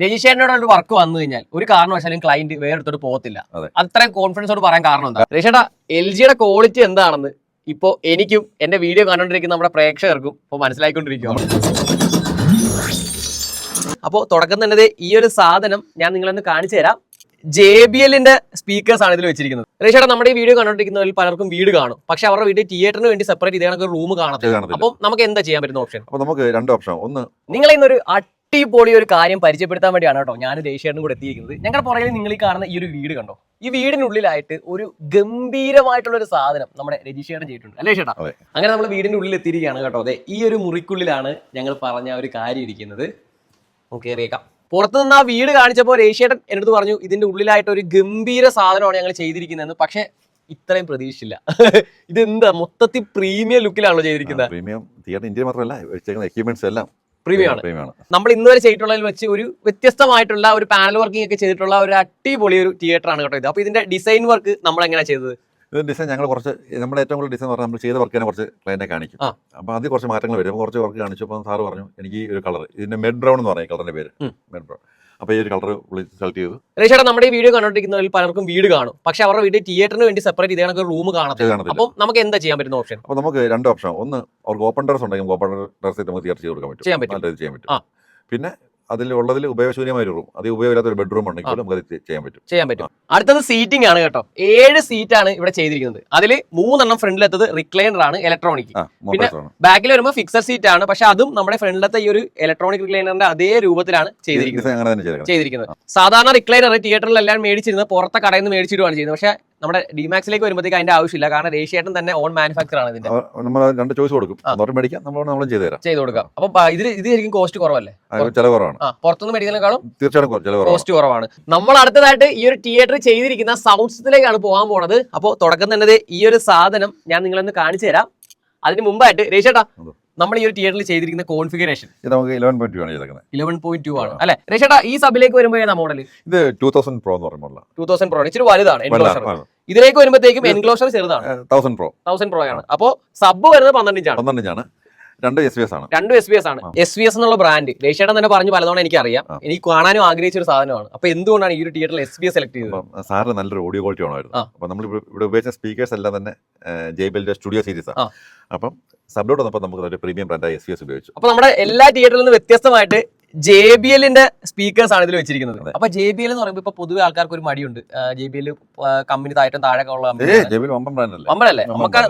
രജിഷേറിനോട് ഒരു വർക്ക് വന്നു കഴിഞ്ഞാൽ ഒരു കാരണവശാലും ക്ലയന്റ് വേറെടുത്തോട്ട് പോകത്തില്ല. അത്രയും കോൺഫിഡൻസോട് പറയാൻ കാരണം എന്താ? രജിഷേട്ടാ, LGയുടെ ക്വാളിറ്റി എന്താണെന്ന് ഇപ്പോ എനിക്കും എന്റെ വീഡിയോ കണ്ടോണ്ടിരിക്കുന്ന നമ്മുടെ പ്രേക്ഷകർക്കും ഇപ്പൊ മനസ്സിലായിക്കൊണ്ടിരിക്കുകയാണ്. അപ്പോൾ തുടക്കം തന്നെ ഈ ഒരു സാധനം ഞാൻ നിങ്ങളൊന്ന് കാണിച്ചു തരാം. JBLന്റെ സ്പീക്കേഴ്സ് ആണ് ഇതിൽ വെച്ചിരിക്കുന്നത്. രജിഷേട്ടാ, നമ്മുടെ ഈ വീഡിയോ കണ്ടോണ്ടിരിക്കുന്നവരിൽ പലർക്കും വീട് കാണും, പക്ഷെ അവരുടെ വീട്ടിൽ തിയേറ്ററിന് വേണ്ടി സെപ്പറേറ്റ് ഇതേ കണക്ക് റൂം കാണത്തില്ല. അപ്പോൾ നമുക്ക് എന്താ ചെയ്യാൻ പറ്റുന്ന ഓപ്ഷൻ? അപ്പോൾ നമുക്ക് രണ്ട് ഓപ്ഷൻ. ഒന്ന്, നിങ്ങൾ ഇന്നൊരു അടിപൊളി ഒരു കാര്യം പരിചയപ്പെടുത്താൻ വേണ്ടിയാണ് കേട്ടോ ഞാൻ രജിഷേട്ടനും കൂടെ എത്തിയിരിക്കുന്നത്. ഞങ്ങളുടെ പുറകിൽ നിങ്ങൾ ഈ കാണുന്ന ഈ ഒരു വീട് കണ്ടോ? ഈ വീടിനുള്ളിലായിട്ട് ഒരു ഗംഭീരമായിട്ടുള്ള ഒരു സാധനം നമ്മുടെ രജിഷേട്ടൻ ചെയ്തിട്ടുണ്ട്, അല്ലേ ചേട്ടാ? അങ്ങനെ നമ്മൾ വീടിന്റെ ഉള്ളിൽ എത്തിയിരിക്കുകയാണ് കേട്ടോ. അതെ, ഈ ഒരു മുറിക്കുള്ളിലാണ് ഞങ്ങൾ പറഞ്ഞ ഒരു കാര്യം ഇരിക്കുന്നത്. നമുക്ക് കയറിയേക്കാം. പുറത്തുനിന്ന് ആ വീട് കാണിച്ചപ്പോൾ രജിഷേട്ടൻ എന്നോട് പറഞ്ഞു ഇതിന്റെ ഉള്ളിലായിട്ട് ഒരു ഗംഭീര സാധനമാണ് ഞങ്ങൾ ചെയ്തിരിക്കുന്നതെന്ന്. പക്ഷെ ഇത്രയും പ്രതീക്ഷിച്ചില്ല. ഇതെന്താ മൊത്തത്തിൽ പ്രീമിയം ലുക്കിലാണല്ലോ ചെയ്തിരിക്കുന്നത്. പ്രീമിയം തിയേറ്റർ ഇന്ത്യ മാത്രമല്ല, എക്യുപ്മെന്റ്സ് എല്ലാം പ്രീമിയം ആണ്. നമ്മൾ ഇന്നുവരെ ചെയ്തിട്ടുള്ളതിൽ വെച്ച് ഒരു വ്യത്യസ്തമായിട്ടുള്ള ഒരു പാനൽ വർക്കിംഗ് ഒക്കെ ചെയ്തിട്ടുള്ള ഒരു അടിപൊളി ഒരു തിയേറ്റർ ആണ് കേട്ടോ ഇത്. അപ്പൊ ഇതിന്റെ ഡിസൈൻ വർക്ക് നമ്മൾ എങ്ങനെയാണ് ചെയ്തത്? ഇത് ഡിസൈൻ ഞങ്ങൾ കുറച്ച് നമ്മുടെ ഏറ്റവും കൂടുതൽ ഡിസൈൻ പറഞ്ഞാൽ നമ്മൾ ചെയ്ത വർക്ക് തന്നെ കുറച്ച് ക്ലയന്റിനെ കാണിക്കും. അപ്പോൾ അതിൽ കുറച്ച് മാറ്റങ്ങൾ വരും. കുറച്ച് വർക്ക് കാണിച്ചപ്പോൾ സാറ് പറഞ്ഞു എനിക്ക് ഒരു കളർ, ഇതിന്റെ മെഡ് ബ്രൗൺ എന്ന് പറയും കളറിന്റെ പേര്, മെഡ് ബ്രൗൺ. അപ്പോൾ ഈ ഒരു കളർ സെലക്ട് ചെയ്തു. രജിഷേട്ടാ, നമ്മുടെ ഈ വീഡിയോ കണ്ടോണ്ടിരിക്കുന്നവരിൽ പലർക്കും വീട് കാണും, പക്ഷെ അവരുടെ വീട്ടിൽ തിയേറ്ററിന് വേണ്ടി സെപ്പറേറ്റ് ഇതേ കണക്ക് റൂം കാണത്തില്ല. അപ്പോൾ നമുക്ക് എന്താ ചെയ്യാൻ പറ്റുന്ന ഓപ്ഷൻ? അപ്പോൾ നമുക്ക് രണ്ട് ഓപ്ഷൻ. ഒന്ന്, അവർക്ക് ഓപ്പൺ ടെറസ് ഉണ്ടെങ്കിൽ ഓപ്പൺ ടെറസ് നമുക്ക് തിയേറ്റർ ചെയ്ത് കൊടുക്കാൻ പറ്റും, ചെയ്യാൻ പറ്റും. പിന്നെ അതിൽ ഉപയോഗശൂന്യമായ ഒരു റൂം, അത് ഉപയോഗമില്ലാത്ത ഒരു ബെഡ്റൂം ഉണ്ടെങ്കിൽ നമുക്ക് അത് ചെയ്യാൻ പറ്റും. അടുത്തത് സീറ്റിംഗ് ആണ് കേട്ടോ. 7 സീറ്റാണ് ഇവിടെ ചെയ്തിരിക്കുന്നത്. അതിൽ 3 ഫ്രണ്ടിലെത്തത് റിക്ലൈനർ ആണ്, ഇലക്ട്രോണിക്. പിന്നെ ബാക്കിൽ വരുമ്പോൾ ഫിക്സഡ് സീറ്റ് ആണ്, പക്ഷെ അതും നമ്മുടെ ഫ്രണ്ടിലത്തെ ഈ ഒരു ഇലക്ട്രോണിക് റിക്ലൈനറിന്റെ അതേ രൂപത്തിലാണ് ചെയ്തിരിക്കുന്നത്. സാധാരണ റിക്ലൈനർ തിയേറ്ററിലെല്ലാം മേടിച്ചിരുന്നത് പുറത്തെ കടയിൽ നിന്ന് മേടിച്ചിടുകയാണ് ചെയ്യുന്നത്. പക്ഷെ നമ്മുടെ ഡിമാക്സിലേക്ക് വരുമ്പോഴത്തേക്ക് അതിന്റെ ആവശ്യമില്ല, കാരണം രജിഷേട്ടൻ തന്നെ ഓൺ മാനുഫാക്ചർ ആണ് ഇതിന്റെ. നമ്മൾ രണ്ട് ചോയ്സ് കൊടുക്കും, ചെയ്ത് കൊടുക്കാം. അപ്പൊ ഇത് ശരിക്കും കോസ്റ്റ് കുറവല്ലേ? ചെലവാണ്. പുറത്തുനിന്ന് മേടിക്കുന്നതിനേക്കാളും തീർച്ചയായിട്ടും കോസ്റ്റ് കുറവാണ്. നമ്മൾ അടുത്തതായിട്ട് ഈ ഒരു തിയേറ്റർ ചെയ്തിരിക്കുന്ന സൗണ്ട് സിസ്റ്റത്തിലേക്കാണ് പോകാൻ പോണത്. അപ്പോൾ തുടക്കം തന്നെ ഈ ഒരു സാധനം ഞാൻ നിങ്ങളൊന്ന് കാണിച്ചു തരാം. അതിന് മുമ്പായിട്ട് രജിഷേട്ടാ, നമ്മൾ ഈ ഒരു തിയേറ്ററിൽ ചെയ്തിരിക്കുന്ന കോൺഫിഗറേഷൻ 11.2 ആണ് അല്ലെ രജിഷേട്ടാ? ഈ സബിലേക്ക് വരുമ്പോൾ ഏതാ മോഡൽ? ഇത് 2000 Pro എന്ന് പറയുമ്പോൾ 2000 Pro ഇച്ചിരി വലുതാണ് എൻക്ലോഷർ. ഇതിലേക്ക് വരുമ്പോഴത്തേക്കും എൻക്ലോഷർ ചെറുതാണ്, 1000 Pro ആണ്. അപ്പോൾ സബ് വരുന്നത് 12 ഇഞ്ചാണ്. 2 SBS ആണ്. SBS എന്നുള്ള ബ്രാൻഡ് രജിഷേട്ടൻ തന്നെ പറഞ്ഞു പലതവണ എനിക്കറിയാം. എനിക്ക് കാണാനും ആഗ്രഹിച്ച ഒരു സാധനമാണ്. അപ്പൊ എന്തുകൊണ്ടാണ് ഈ ഒരു തിയേറ്ററിൽ SBS സെലക്ട് ചെയ്തത്? സാറിന് നല്ലൊരു ഓഡിയോ ക്വാളിറ്റി ആണായിരുന്നു. അപ്പൊ നമ്മൾ ഇവിടെ ഉപയോഗിച്ച സ്പീക്കേഴ്സ് എല്ലാം തന്നെ JBLന്റെ സ്റ്റുഡിയോ സീരീസ് ആണ്. അപ്പം സബ്ലോട്ട് വന്നപ്പോൾ നമുക്ക് ഒരു പ്രീമിയം ബ്രാൻഡായ SBS ഉപയോഗിച്ചു. അപ്പൊ നമ്മുടെ എല്ലാ തിയേറ്ററിൽ നിന്ന് വ്യത്യസ്തമായിട്ട് JBLന്റെ സ്പീക്കേഴ്സ് ആണ് ഇതിൽ വെച്ചിരിക്കുന്നത്. അപ്പൊ JBL എന്ന് പറയുമ്പോൾ ഇപ്പൊ പൊതുവെ ആൾക്കാർക്ക് ഒരു മടിയുണ്ട്. JBL കമ്പനി താഴെ ഉള്ള അമ്പലല്ലേ? നമുക്ക്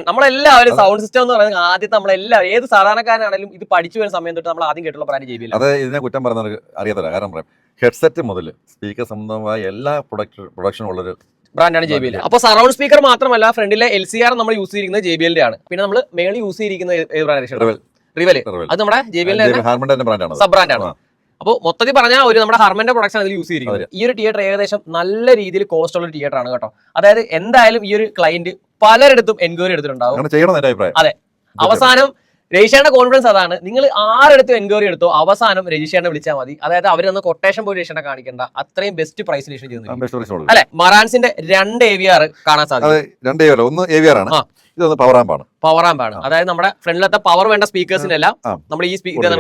നമ്മളെല്ലാവരും സൗണ്ട് സിസ്റ്റം എന്ന് പറയുന്നത് ആദ്യത്തെ നമ്മളെല്ലാവരും ഏത് സാധാരണക്കാരനാണെങ്കിലും ഇത് പഠിച്ചു വരുന്ന സമയം തൊട്ട് നമ്മൾ ആദ്യം കേട്ടുള്ള ബ്രാൻഡ് JBL. അത് ഇതിനെ കുറ്റം പറയുന്നവർക്ക് അറിയാത്തല്ല. കാരണം പറയാം, ഹെഡ്സെറ്റ് മുതൽ സ്പീക്കർ സംബന്ധമായ എല്ലാ പ്രൊഡക്ഷനും ഉള്ളൊരു ബ്രാൻഡാണ് JBL. അപ്പോൾ സറൗണ്ട് സ്പീക്കർ മാത്രമല്ല, ഫ്രണ്ടിലെ LCR നമ്മൾ യൂസ് ചെയ്തിരിക്കുന്നത് JBLന്റെ ആണ്. പിന്നെ നമ്മൾ മേളിൽ യൂസ് ചെയ്തിരിക്കുന്ന റിവൽ, അത് നമ്മുടെ JBLന്റെ സബ് ബ്രാൻഡാണ്. അപ്പോൾ മൊത്തത്തിൽ പറഞ്ഞാൽ ഒരു നമ്മുടെ ഹർമന്റെ പ്രൊഡക്ഷൻ അതിൽ യൂസ് ചെയ്തിരിക്കുന്നത്. ഈ ഒരു തിയേറ്റർ ഏകദേശം നല്ല രീതിയിൽ കോസ്റ്റ് ഉള്ള ഒരു തിയേറ്റർ ആണ് കേട്ടോ. അതായത് എന്തായാലും ഈ ഒരു ക്ലയന്റ് പലരിടത്തും എൻക്വയറി എടുത്തിട്ടുണ്ടാവും. അതെ, അവസാനം രജിഷേറിന്റെ കോൺഫിഡൻസ് അതാണ്. നിങ്ങൾ ആരെടുത്ത് എൻക്വയറി എടുത്തോ അവസാനം രജിഷേറിനെ വിളിച്ചാൽ മതി. അതായത് അവരൊന്ന് കൊട്ടേഷൻ പോയി രജിഷേറിനെ കാണിക്കേണ്ട, അത്രയും ബെസ്റ്റ് പ്രൈസ് രജിസ്റ്റർ ചെയ്യുന്നു അല്ലെ? മറാൻസിന്റെ 2 AVR കാണാൻ സാധിക്കും. ഒന്ന് AVR ആണ്, ഇതൊന്ന് പവർ ആംപ് ആണ്. അതായത് നമ്മുടെ ഫ്രണ്ടിലത്തെ പവർ വേണ്ട സ്പീക്കേഴ്സിനെല്ലാം നമ്മൾ ഈ സ്പീക്കർ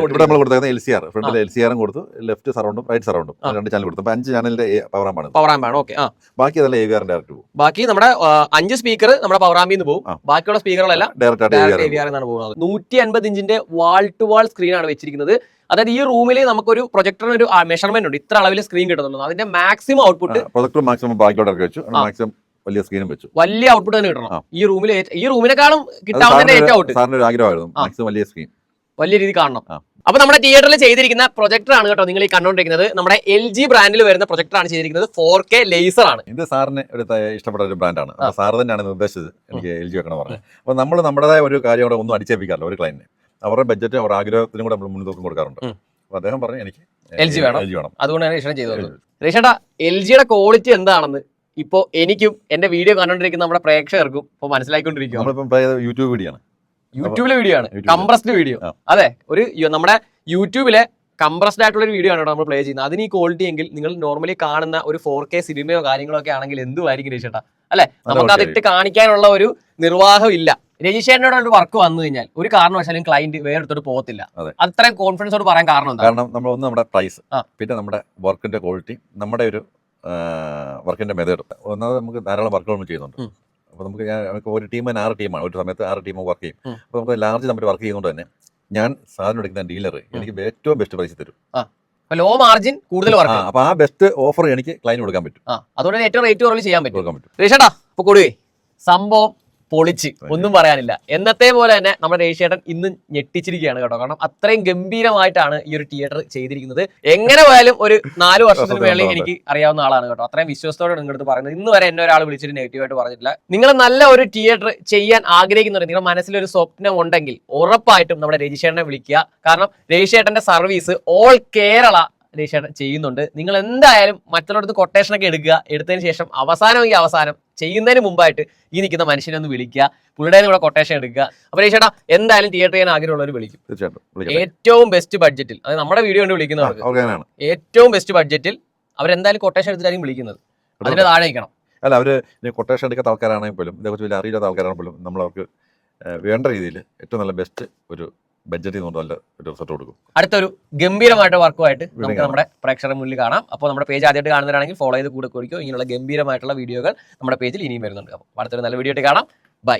LCR, ഫ്രണ്ടിലെ LCR കൊടുത്തു, ലെഫ്റ്റ് സറൗണ്ടും റൈറ്റ് സറൗണ്ടും 2 ചാനൽ കൊടുത്തു. 5 ചാനലിന്റെ പവർ ആംപ് ആണ്. ഓക്കെ, ബാക്കി അതെല്ലാം AVR ഡയറക്റ്റ് പോകും. ബാക്കി നമ്മുടെ 5 സ്പീക്കർ നമ്മുടെ പവർ ആംപിൽ നിന്ന് പോകും. ബാക്കിയുള്ള സ്പീക്കറുകളെല്ലാം ഡയറക്റ്റ് AVR എന്നാണ് പോകുന്നത്. 150 ഇഞ്ചിന്റെ വാൾ ടു വാൾ സ്ക്രീൻ ആണ് വെച്ചിരിക്കുന്നത്. അതായത് ഈ റൂമിൽ നമുക്കൊരു പ്രൊജക്ടറിന് ഒരു മെഷർമെന്റ് ഉണ്ട്, ഇത്ര അളവിൽ സ്ക്രീൻ കിട്ടുന്നുള്ളൂ. അതിന്റെ മാക്സിമം ഔട്ട്പുട്ട് വലിയ ഔട്ട്പുട്ട് തന്നെ കിട്ടണം. ഈ റൂമിനെക്കാളും കിട്ടാവുന്ന ഏറ്റവും വലിയ രീതി കാണണം. അപ്പൊ നമ്മുടെ തിയേറ്ററിൽ ചെയ്തിരിക്കുന്ന പ്രൊജക്ടർ ആണ് കേട്ടോ നിങ്ങൾ ഈ കണ്ടോണ്ടിരിക്കുന്നത്. നമ്മുടെ LG ബ്രാൻഡിൽ വരുന്ന പ്രൊജക്ടർ ആണ് ചെയ്തിരിക്കുന്നത്. 4K ലേസർ ആണ്. ഇത് സാറിന് ഒരു ഇഷ്ടപ്പെട്ട ഒരു ബ്രാൻഡാണ്. സാർ തന്നെയാണ് നിർദ്ദേശിച്ചത് എനിക്ക് LG വെക്കണം പറഞ്ഞത്. അപ്പൊ നമ്മൾ നമ്മുടേതായ ഒരു കാര്യം അവിടെ ഒന്നും അടിച്ചേൽപ്പിക്കാറില്ല. ഒരു ക്ലയന്റിന് അവരുടെ ബഡ്ജറ്റ്, അവരുടെ ആഗ്രഹത്തിനും കൂടെ നമ്മൾ മുൻതൂക്കം കൊടുക്കാറുണ്ട്. അപ്പൊ അദ്ദേഹം പറഞ്ഞു എനിക്ക് LG വേണം. അതുകൊണ്ടാണ് രജിഷേട്ടൻ ചെയ്തത്. രജിഷേട്ടാ, LGയുടെ ക്വാളിറ്റി എന്താണെന്ന് ഇപ്പോ എനിക്കും എന്റെ വീഡിയോ കണ്ടോണ്ടിരിക്കുന്ന നമ്മുടെ പ്രേക്ഷകർക്കും ഇപ്പൊ മനസ്സിലായിക്കൊണ്ടിരിക്കുകയാണ്. യൂട്യൂബിലെ വീഡിയോ ആണ്, കംപ്രസ്ഡ് വീഡിയോ. അതെ, ഒരു നമ്മുടെ യൂട്യൂബിലെ കംപ്രസ്ഡ് ആയിട്ടുള്ള ഒരു വീഡിയോ ആണ് നമ്മൾ പ്ലേ ചെയ്യുന്നത്. അതിന് ഈ ക്വാളിറ്റി എങ്കിൽ നിങ്ങൾ നോർമലി കാണുന്ന ഒരു 4K സിനിമയോ കാര്യങ്ങളോ ഒക്കെ ആണെങ്കിൽ എന്തുമായിരിക്കും രജിഷേട്ടാ? അല്ലെ, നമുക്ക് അതിട്ട് കാണിക്കാനുള്ള ഒരു നിർവാഹം ഇല്ല. രജിഷേറിനോട് ഒരു വർക്ക് വന്നു കഴിഞ്ഞാൽ ഒരു കാരണവശാലും ക്ലയന്റ് വേറെടുത്തോട്ട് പോകത്തില്ല. അത്രയും കോൺഫിഡൻസോട് പറയാൻ കാരണം എന്താ? കാരണം നമ്മൾ ഒന്ന് നമ്മുടെ പ്രൈസ്, പിന്നെ നമ്മുടെ വർക്കിന്റെ ക്വാളിറ്റി, നമ്മുടെ ഒരു വർക്കിന്റെ മെത്തേഡ്. ഒന്നാമത് നമുക്ക് ധാരാളം വർക്കുകൾ നമ്മൾ ചെയ്യുന്നുണ്ട്. അപ്പോൾ നമുക്ക് ഒരു ടീം തന്നെ 6 ടീമാണ്, ഒരു സമയത്ത് 6 ടീം വർക്ക് ചെയ്യും. അപ്പോൾ നമുക്ക് ലാർജ് നമ്പർ വർക്ക് ചെയ്യുന്നതുകൊണ്ട് തന്നെ ഞാൻ സാധനം എടുക്കുന്ന ഡീലർ എനിക്ക് ഏറ്റവും ബെസ്റ്റ് പ്രൈസ് തരും. ലോ മാർജിൻ കൂടുതൽ വർക്ക്. അപ്പോൾ ആ ബെസ്റ്റ് ഓഫർ എനിക്ക് ക്ലയന്റ് കൊടുക്കാൻ പറ്റും. അതുകൊണ്ട് ഏറ്റവും റേറ്റ് കുറവിൽ ചെയ്യാൻ പറ്റും. രേഷേട്ടാ അപ്പൊ കൊടുവേ സംഭവം പൊളിച്ച്, ഒന്നും പറയാനില്ല. എന്നത്തെ പോലെ തന്നെ നമ്മുടെ രേഷേട്ടൻ ഇന്ന് ഞെട്ടിച്ചിരിക്കുകയാണ് കേട്ടോ. കാരണം അത്രയും ഗംഭീരമായിട്ടാണ് ഈ ഒരു തിയേറ്റർ ചെയ്തിരിക്കുന്നത്. എങ്ങനെ പോയാലും ഒരു 4 വർഷത്തിന് മേളിൽ എനിക്ക് അറിയാവുന്ന ആളാണ് കേട്ടോ. അത്രയും വിശ്വാസത്തോടെ നിങ്ങളുടെ പറയുന്നത്. ഇന്ന് വരെ എന്നെ ഒരാൾ വിളിച്ചിട്ട് നെഗറ്റീവായിട്ട് പറഞ്ഞിട്ടില്ല. നിങ്ങൾ നല്ല ഒരു തിയേറ്റർ ചെയ്യാൻ ആഗ്രഹിക്കുന്നുണ്ട്, നിങ്ങളുടെ മനസ്സിലൊരു സ്വപ്നം ഉണ്ടെങ്കിൽ ഉറപ്പായിട്ടും നമ്മുടെ രജിഷേട്ടനെ വിളിക്കുക. കാരണം രജിഷേട്ടന്റെ സർവീസ് ഓൾ കേരള രജിഷേട്ടൻ ചെയ്യുന്നുണ്ട്. നിങ്ങൾ എന്തായാലും മറ്റുള്ളവർക്ക് കൊട്ടേഷനൊക്കെ എടുക്കുക. എടുത്തതിന് ശേഷം അവസാനം ചെയ്യുന്നതിന് മുമ്പായിട്ട് ഈ നിൽക്കുന്ന മനുഷ്യനെ ഒന്ന് വിളിക്കുക, പുള്ളിയുടെ കൂടെ കൊട്ടേഷൻ എടുക്കുക. അപ്പൊ രജിഷേട്ടാ എന്തായാലും തിയേറ്റർ ചെയ്യാൻ ആഗ്രഹമുള്ളവർ വിളിക്കും. ഏറ്റവും ബെസ്റ്റ് ബഡ്ജറ്റിൽ, അത് നമ്മുടെ വീഡിയോ കൊണ്ട് വിളിക്കുന്നവർക്ക് ഏറ്റവും ബെസ്റ്റ് ബഡ്ജറ്റിൽ അവരെന്തായാലും കൊട്ടേഷൻ എടുത്തിട്ടായിരിക്കും വിളിക്കുന്നത്. അതിന്റെ താഴെ നിൽക്കണം. അല്ല, അവര് കൊട്ടേഷൻ എടുക്കാത്ത ആൾക്കാരാണെങ്കിൽ പോലും, ഇതേക്കുറിച്ച് വലിയ അറിയില്ലാത്ത ആൾക്കാരാണെങ്കിൽ പോലും നമ്മൾ അവർക്ക് വേണ്ട രീതിയിൽ ഏറ്റവും നല്ല ബെസ്റ്റ് ഒരു ബഡ്ജറ്റ് കൊണ്ട് നല്ല ഒരു റിസൾട്ട് കൊടുക്കും. അടുത്തൊരു ഗംഭീരമായിട്ട് വർക്കുമായിട്ട് നമുക്ക് നമ്മുടെ പ്രേക്ഷകരുടെ മുന്നിൽ കാണാം. അപ്പോൾ നമ്മുടെ പേജ് ആദ്യമായിട്ട് കാണുന്നവരാണെങ്കിൽ ഫോളോ ചെയ്ത് കൂടെ കൊടുക്കും. ഇങ്ങനെയുള്ള ഗംഭീരമായിട്ടുള്ള വീഡിയോകൾ നമ്മുടെ പേജിൽ ഇനിയും വരുന്നുണ്ട്. അപ്പോൾ അടുത്തൊരു നല്ല വീഡിയോ ആയിട്ട് കാണാം. ബൈ.